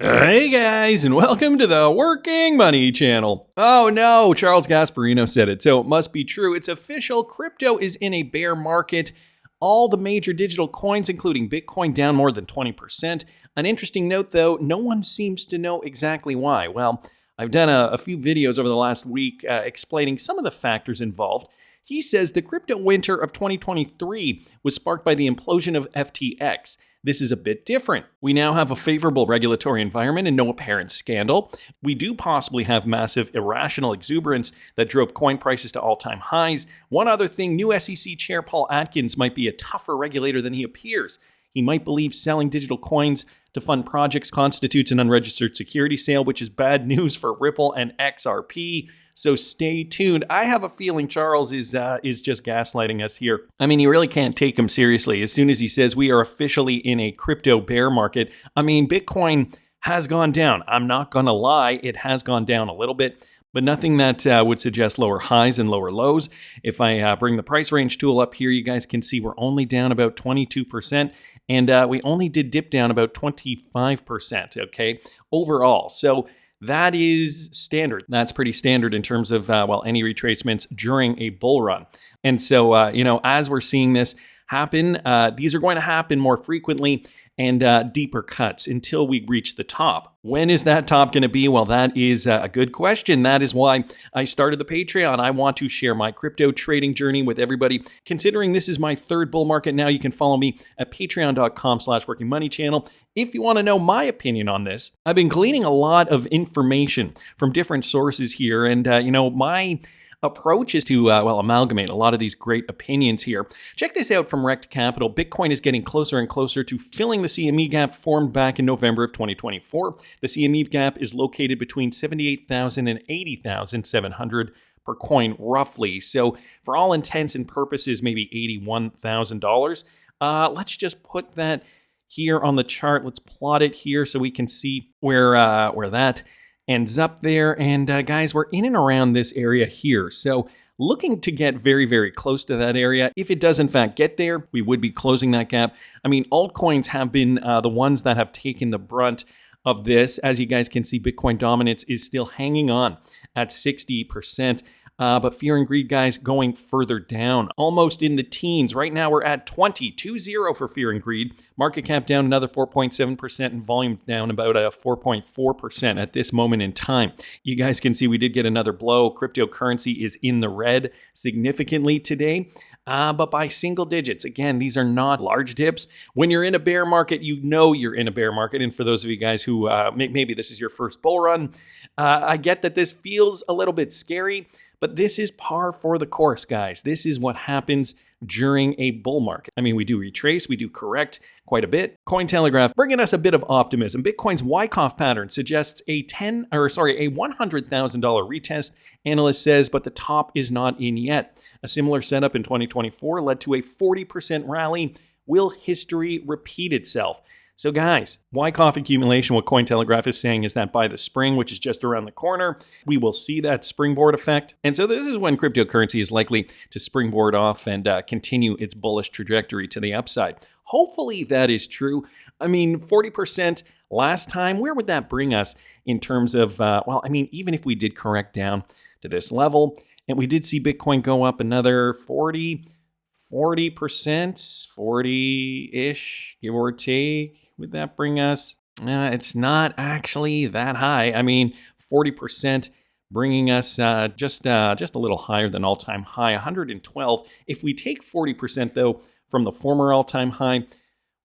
Hey guys, and welcome to the Working Money channel. Oh no, Charles Gasparino said it, so it must be true. It's official. Crypto is in a bear market. All the major digital coins, including Bitcoin, down more than 20%. An interesting note, though, no one seems to know exactly why. Well, I've done a few videos over the last week explaining some of the factors involved. He says the crypto winter of 2023 was sparked by the implosion of FTX. This is a bit different. We now have a favorable regulatory environment and no apparent scandal. We do possibly have massive irrational exuberance that drove coin prices to all-time highs. One other thing, new SEC Chair Paul Atkins might be a tougher regulator than he appears. He might believe selling digital coins to fund projects constitutes an unregistered security sale, which is bad news for Ripple and XRP. So stay tuned. I have a feeling Charles is just gaslighting us here. I mean, you really can't take him seriously. As soon as he says we are officially in a crypto bear market, I mean, Bitcoin has gone down. I'm not going to lie, it has gone down a little bit, but nothing that would suggest lower highs and lower lows. If I bring the price range tool up here, you guys can see we're only down about 22%, and we only did dip down about 25%, okay, overall. So that is standard. That's pretty standard in terms of, any retracements during a bull run. And so, as we're seeing this happen, these are going to happen more frequently and deeper cuts until we reach the top. When is that top going to be? Well, that is a good question. That is why I started the Patreon. I want to share my crypto trading journey with everybody. Considering this is my third bull market now, you can follow me at patreon.com/workingmoneychannel. If you want to know my opinion on this, I've been gleaning a lot of information from different sources here. And, my approach is to, amalgamate a lot of these great opinions here. Check this out from Rect Capital. Bitcoin is getting closer and closer to filling the CME gap formed back in November of 2024. The CME gap is located between 78,000 and 80,700 per coin, roughly. So for all intents and purposes, maybe $81,000. Let's just put that here on the chart. Let's plot it here so we can see where that ends up there. And guys, we're in and around this area here. So looking to get very, very close to that area. If it does in fact get there, we would be closing that gap. I mean, altcoins have been the ones that have taken the brunt of this. As you guys can see, Bitcoin dominance is still hanging on at 60%. But fear and greed, guys, going further down, almost in the teens. Right now, we're at 20 for fear and greed. Market cap down another 4.7% and volume down about 4.4% at this moment in time. You guys can see we did get another blow. Cryptocurrency is in the red significantly today, but by single digits. Again, these are not large dips. When you're in a bear market, you know you're in a bear market. And for those of you guys who maybe this is your first bull run, I get that this feels a little bit scary. But this is par for the course, guys. This is what happens during a bull market. I mean, we do retrace, we do correct quite a bit. Cointelegraph bringing us a bit of optimism. Bitcoin's Wyckoff pattern suggests a $100,000 retest. Analyst says, but the top is not in yet. A similar setup in 2024 led to a 40% rally. Will history repeat itself? So guys, Wyckoff accumulation, what Cointelegraph is saying is that by the spring, which is just around the corner, we will see that springboard effect. And so this is when cryptocurrency is likely to springboard off and continue its bullish trajectory to the upside. Hopefully that is true. I mean, 40% last time, where would that bring us in terms of, even if we did correct down to this level, and we did see Bitcoin go up another 40%, 40-ish, give or take. Would that bring us? It's not actually that high. I mean, 40% bringing us just a little higher than all-time high, 112. If we take 40%, though, from the former all-time high,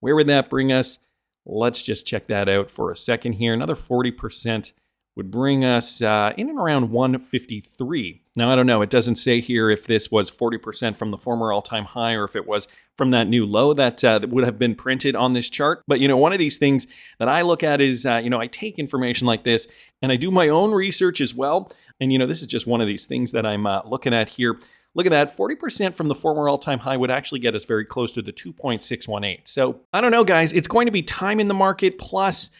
where would that bring us? Let's just check that out for a second here. Another 40% would bring us in and around 153. Now, I don't know. It doesn't say here if this was 40% from the former all-time high or if it was from that new low that would have been printed on this chart. But, one of these things that I look at is, I take information like this and I do my own research as well. And, this is just one of these things that I'm looking at here. Look at that, 40% from the former all-time high would actually get us very close to the 2.618. So, I don't know, guys. It's going to be time in the market plus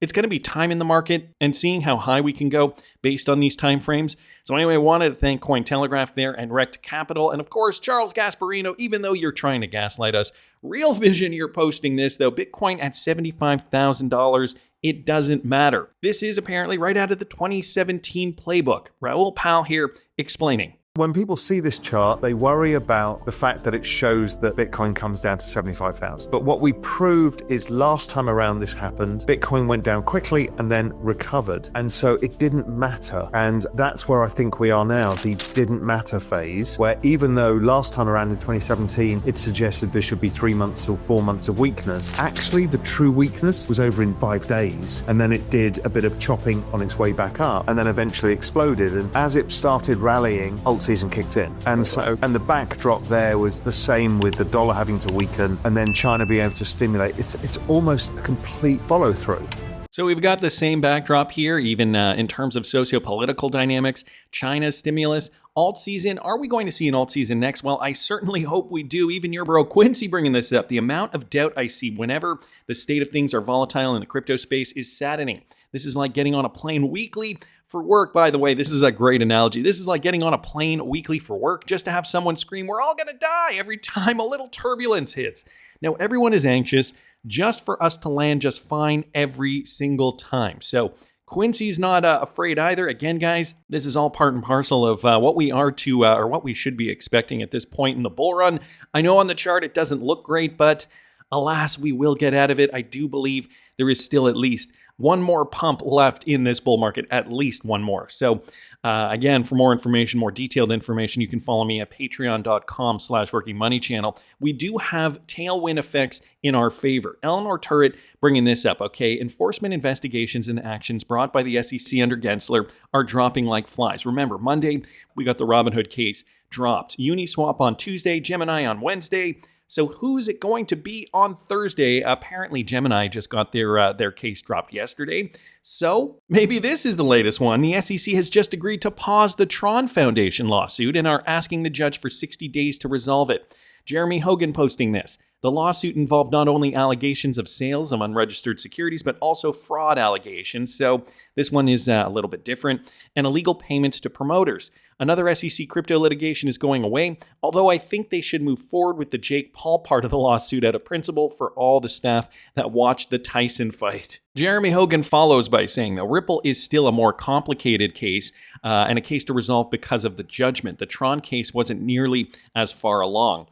It's going to be time in the market and seeing how high we can go based on these time frames. So anyway, I wanted to thank Cointelegraph there and Rect Capital. And of course, Charles Gasparino, even though you're trying to gaslight us, Real Vision, you're posting this though. Bitcoin at $75,000. It doesn't matter. This is apparently right out of the 2017 playbook. Raoul Pal here explaining. When people see this chart, they worry about the fact that it shows that Bitcoin comes down to 75,000. But what we proved is last time around this happened, Bitcoin went down quickly and then recovered. And so it didn't matter. And that's where I think we are now, the didn't matter phase, where even though last time around in 2017, it suggested there should be 3 months or 4 months of weakness, actually the true weakness was over in 5 days. And then it did a bit of chopping on its way back up and then eventually exploded. And as it started rallying, alt season kicked in. And the backdrop there was the same with the dollar having to weaken and then China being able to stimulate. It's almost a complete follow through. So we've got the same backdrop here, even in terms of socio-political dynamics, China's stimulus, alt season. Are we going to see an alt season next? Well, I certainly hope we do. Even your bro Quincy bringing this up. The amount of doubt I see whenever the state of things are volatile in the crypto space is saddening. This is like getting on a plane weekly for work. By the way, this is a great analogy. This is like getting on a plane weekly for work just to have someone scream, "We're all going to die," every time a little turbulence hits. Now, everyone is anxious just for us to land just fine every single time. So Quincy's not afraid either. Again, guys, this is all part and parcel of what we are to, or what we should be expecting at this point in the bull run. I know on the chart it doesn't look great, but alas, we will get out of it. I do believe there is still at least one more pump left in this bull market, at least one more. So again, for more information, more detailed information, you can follow me at patreon.com/workingmoneychannel. We do have tailwind effects in our favor. Eleanor Turret bringing this up, okay? Enforcement investigations and actions brought by the SEC under Gensler are dropping like flies. Remember, Monday, we got the Robinhood case dropped. Uniswap on Tuesday, Gemini on Wednesday. So who's it going to be on Thursday? Apparently, Gemini just got their case dropped yesterday. So maybe this is the latest one. The SEC has just agreed to pause the Tron Foundation lawsuit and are asking the judge for 60 days to resolve it. Jeremy Hogan posting this. The lawsuit involved not only allegations of sales of unregistered securities, but also fraud allegations. So this one is a little bit different. And illegal payments to promoters. Another SEC crypto litigation is going away, although I think they should move forward with the Jake Paul part of the lawsuit out of principle for all the staff that watched the Tyson fight. Jeremy Hogan follows by saying, though, Ripple is still a more complicated case and a case to resolve because of the judgment. The Tron case wasn't nearly as far along.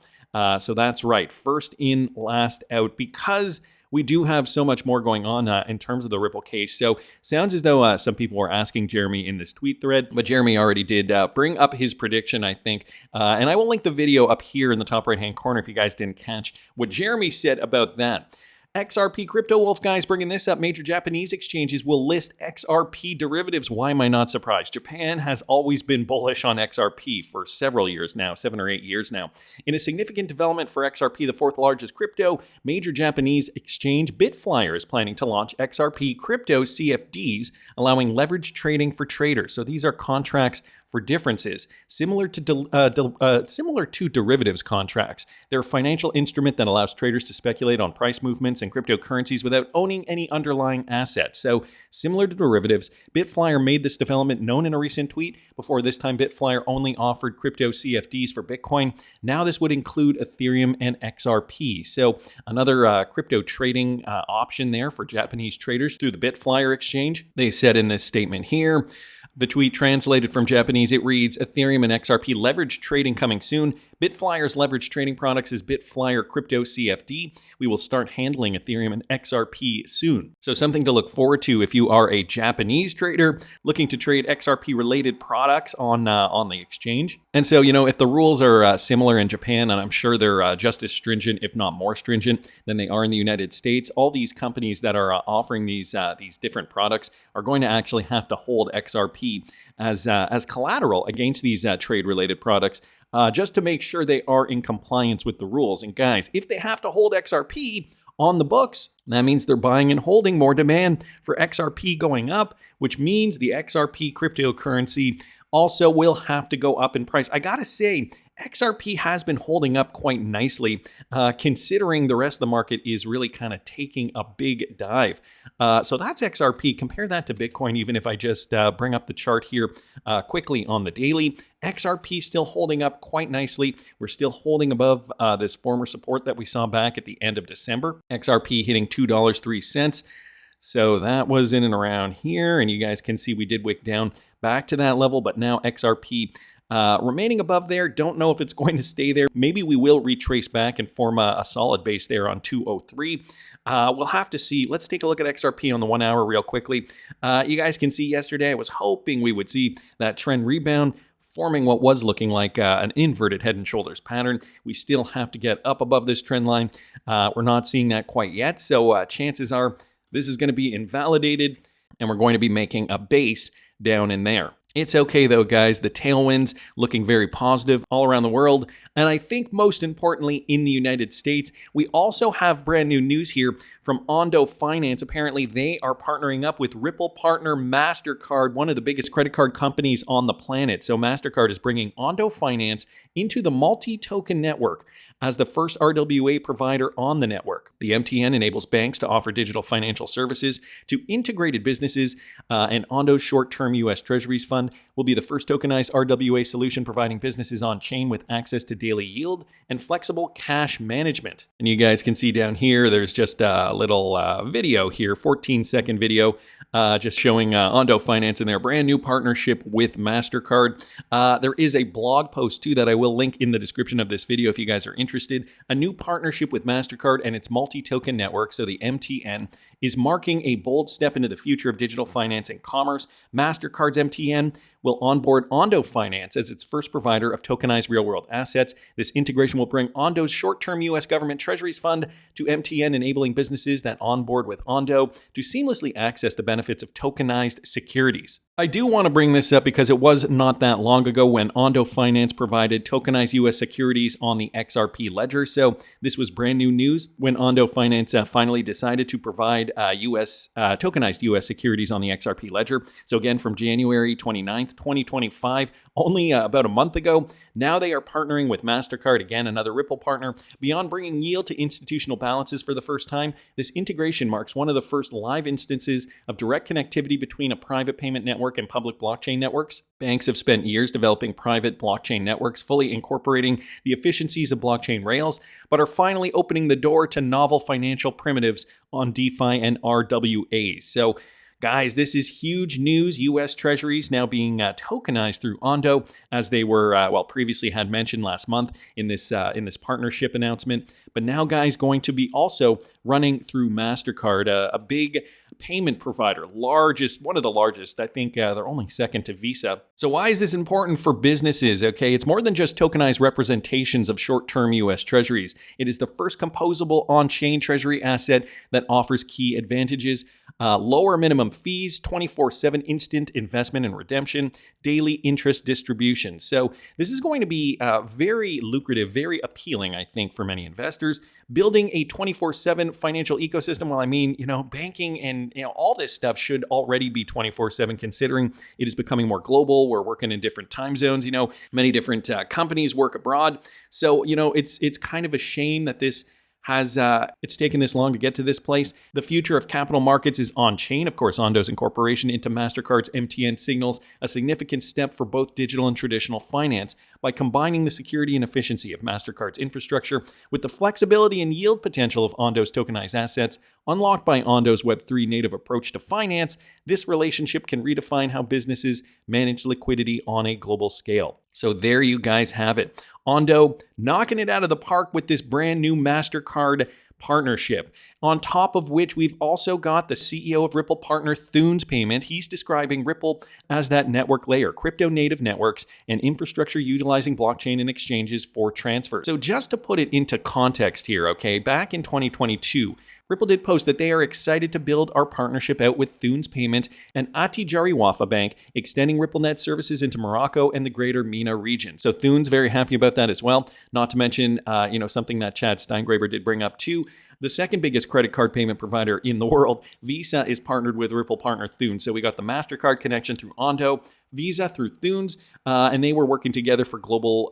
So that's right. First in, last out, because we do have so much more going on in terms of the Ripple case. So sounds as though some people were asking Jeremy in this tweet thread, but Jeremy already did bring up his prediction, I think. And I will link the video up here in the top right-hand corner if you guys didn't catch what Jeremy said about that. XRP Crypto Wolf, guys, bringing this up. Major Japanese exchanges will list XRP derivatives. Why am I not surprised? Japan has always been bullish on XRP for several years now, 7 or 8 years now. In a significant development for XRP, the fourth largest crypto, major Japanese exchange BitFlyer is planning to launch XRP crypto CFDs, allowing leverage trading for traders. So these are contracts for differences, similar to derivatives contracts. They're a financial instrument that allows traders to speculate on price movements and cryptocurrencies without owning any underlying assets. So similar to derivatives, BitFlyer made this development known in a recent tweet. Before this time, BitFlyer only offered crypto CFDs for Bitcoin. Now this would include Ethereum and XRP. So another crypto trading option there for Japanese traders through the BitFlyer exchange. They said in this statement here, the tweet translated from Japanese, it reads, Ethereum and XRP leverage trading coming soon. BitFlyer's leverage trading products is BitFlyer Crypto CFD. We will start handling Ethereum and XRP soon. So something to look forward to if you are a Japanese trader looking to trade XRP-related products on the exchange. And so, if the rules are similar in Japan, and I'm sure they're just as stringent, if not more stringent, than they are in the United States, all these companies that are offering these different products are going to actually have to hold XRP as collateral against these trade-related products, just to make sure they are in compliance with the rules. And guys, if they have to hold XRP on the books, that means they're buying and holding more demand for XRP going up, which means the XRP cryptocurrency also will have to go up in price. I gotta say, XRP has been holding up quite nicely, considering the rest of the market is really kind of taking a big dive. So that's XRP. Compare that to Bitcoin, even if I just bring up the chart here quickly on the daily. XRP still holding up quite nicely. We're still holding above this former support that we saw back at the end of December. XRP hitting $2.03. So that was in and around here, and you guys can see we did wick down back to that level, but now XRP remaining above there. Don't know if it's going to stay there. Maybe we will retrace back and form a solid base there on 203. We'll have to see. Let's take a look at XRP on the 1 hour real quickly. You guys can see yesterday I was hoping we would see that trend rebound, forming what was looking like an inverted head and shoulders pattern. We still have to get up above this trend line. We're not seeing that quite yet, so chances are this is going to be invalidated, and we're going to be making a base down in there. It's okay though, guys. The tailwinds looking very positive all around the world. And I think most importantly in the United States, we also have brand new news here from Ondo Finance. Apparently they are partnering up with Ripple partner Mastercard, one of the biggest credit card companies on the planet. So Mastercard is bringing Ondo Finance into the multi-token network as the first RWA provider on the network. The MTN enables banks to offer digital financial services to integrated businesses, and Ondo's short-term U.S. Treasuries fund will be the first tokenized RWA solution providing businesses on-chain with access to daily yield and flexible cash management. And you guys can see down here, there's just a little video here, 14-second video, just showing Ondo Finance and their brand new partnership with MasterCard. There is a blog post too that I will link in the description of this video if you guys are interested. A new partnership with MasterCard and its multi-token network, so the MTN, is marking a bold step into the future of digital finance and commerce. MasterCard's MTN will onboard Ondo Finance as its first provider of tokenized real-world assets. This integration will bring Ondo's short-term U.S. government treasuries fund to MTN, enabling businesses that onboard with Ondo to seamlessly access the benefits of tokenized securities. I do want to bring this up because it was not that long ago when Ondo Finance provided tokenized U.S. securities on the XRP ledger. So this was brand new news when Ondo Finance finally decided to provide tokenized U.S. securities on the XRP ledger. So again, from January 29th, 2025, only about a month ago. Now they are partnering with MasterCard, again, another Ripple partner. Beyond bringing yield to institutional balances for the first time, this integration marks one of the first live instances of direct connectivity between a private payment network and public blockchain networks. Banks have spent years developing private blockchain networks, fully incorporating the efficiencies of blockchain rails, but are finally opening the door to novel financial primitives on DeFi and RWAs. So guys, this is huge news. U.S. Treasuries now being tokenized through Ondo, as they were, previously had mentioned last month in this partnership announcement. But now, guys, going to be also running through MasterCard, a big payment provider, one of the largest. I think they're only second to Visa. So why is this important for businesses? Okay, it's more than just tokenized representations of short-term U.S. Treasuries. It is the first composable on-chain Treasury asset that offers key advantages: lower minimum fees, 24/7 instant investment and redemption, daily interest distribution. So this is going to be very lucrative, very appealing, I think, for many investors. Building a 24/7 financial ecosystem, well, I mean, banking and all this stuff should already be 24/7, considering it is becoming more global. We're working in different time zones. Many different companies work abroad. So, it's kind of a shame that this it's taken this long to get to this place. The future of capital markets is on-chain. Of course, Ondo's incorporation into MasterCard's MTN signals a significant step for both digital and traditional finance by combining the security and efficiency of MasterCard's infrastructure with the flexibility and yield potential of Ondo's tokenized assets. Unlocked by Ondo's Web3 native approach to finance, this relationship can redefine how businesses manage liquidity on a global scale. So there you guys have it. Ondo knocking it out of the park with this brand new MasterCard partnership. On top of which, we've also got the CEO of Ripple partner Thunes Payment. He's describing Ripple as that network layer, crypto native networks and infrastructure utilizing blockchain and exchanges for transfer. So just to put it into context here, okay, back in 2022, Ripple did post that they are excited to build our partnership out with Thunes Payment and Attijari Wafa Bank, extending RippleNet services into Morocco and the greater MENA region. So Thunes very happy about that as well. Not to mention, something that Chad Steingraber did bring up too. The second biggest credit card payment provider in the world, Visa, is partnered with Ripple partner Thunes. So we got the MasterCard connection through Ondo, Visa through Thunes, and they were working together for global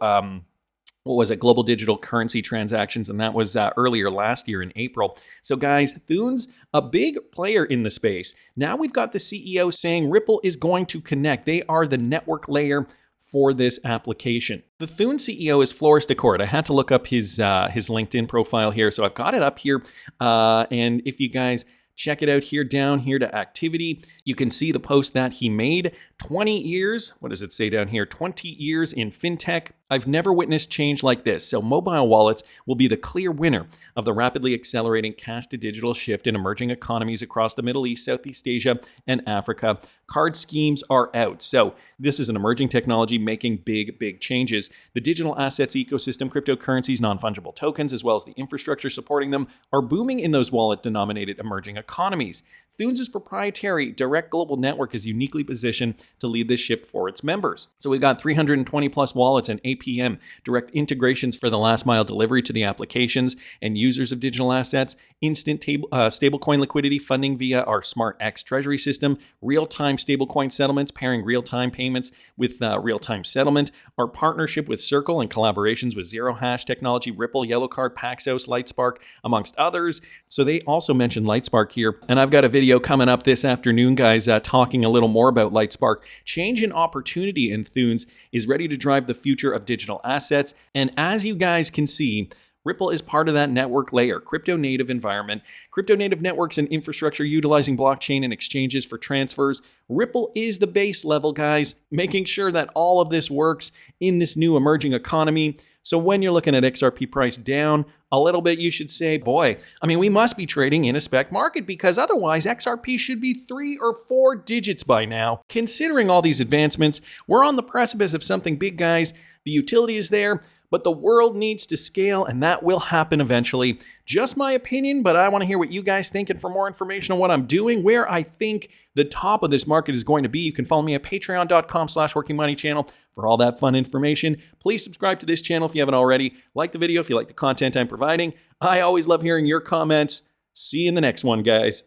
what was it, global digital currency transactions, and that was earlier last year in April. So guys, Thunes, a big player in the space. Now we've got the CEO saying Ripple is going to connect. They are the network layer for this application. The Thunes CEO is Floris Decourt. I had to look up his LinkedIn profile here, so I've got it up here. And if you guys check it out here, down here to activity, you can see the post that he made. 20 years, what does it say down here? 20 years in fintech. I've never witnessed change like this. So mobile wallets will be the clear winner of the rapidly accelerating cash to digital shift in emerging economies across the Middle East, Southeast Asia, and Africa. Card schemes are out. So this is an emerging technology making big changes. The digital assets ecosystem, cryptocurrencies, non-fungible tokens, as well as the infrastructure supporting them are booming in those wallet-denominated emerging economies. Thunes' proprietary direct global network is uniquely positioned to lead this shift for its members. So we've got 320 plus wallets and APM direct integrations for the last mile delivery to the applications and users of digital assets, instant stablecoin liquidity funding via our Smart X treasury system, real-time stablecoin settlements pairing real-time payments with real-time settlement, our partnership with Circle and collaborations with Zero Hash Technology, Ripple, Yellowcard, Paxos, Lightspark, amongst others. So they also mentioned Lightspark here, and I've got a video coming up this afternoon, guys, talking a little more about Lightspark. Change and opportunity in Thunes is ready to drive the future of digital assets. And as you guys can see, Ripple is part of that network layer, crypto native environment, crypto native networks and infrastructure utilizing blockchain and exchanges for transfers. Ripple is the base level, guys, making sure that all of this works in this new emerging economy. So when you're looking at XRP price down a little bit, you should say, boy, I mean, we must be trading in a spec market because otherwise XRP should be 3 or 4 digits by now. Considering all these advancements, we're on the precipice of something big, guys. The utility is there, but the world needs to scale, and that will happen eventually. Just my opinion, but I want to hear what you guys think. And for more information on what I'm doing, where I think the top of this market is going to be, you can follow me at patreon.com/workingmoneychannel for all that fun information. Please subscribe to this channel if you haven't already. Like the video if you like the content I'm providing. I always love hearing your comments. See you in the next one, guys.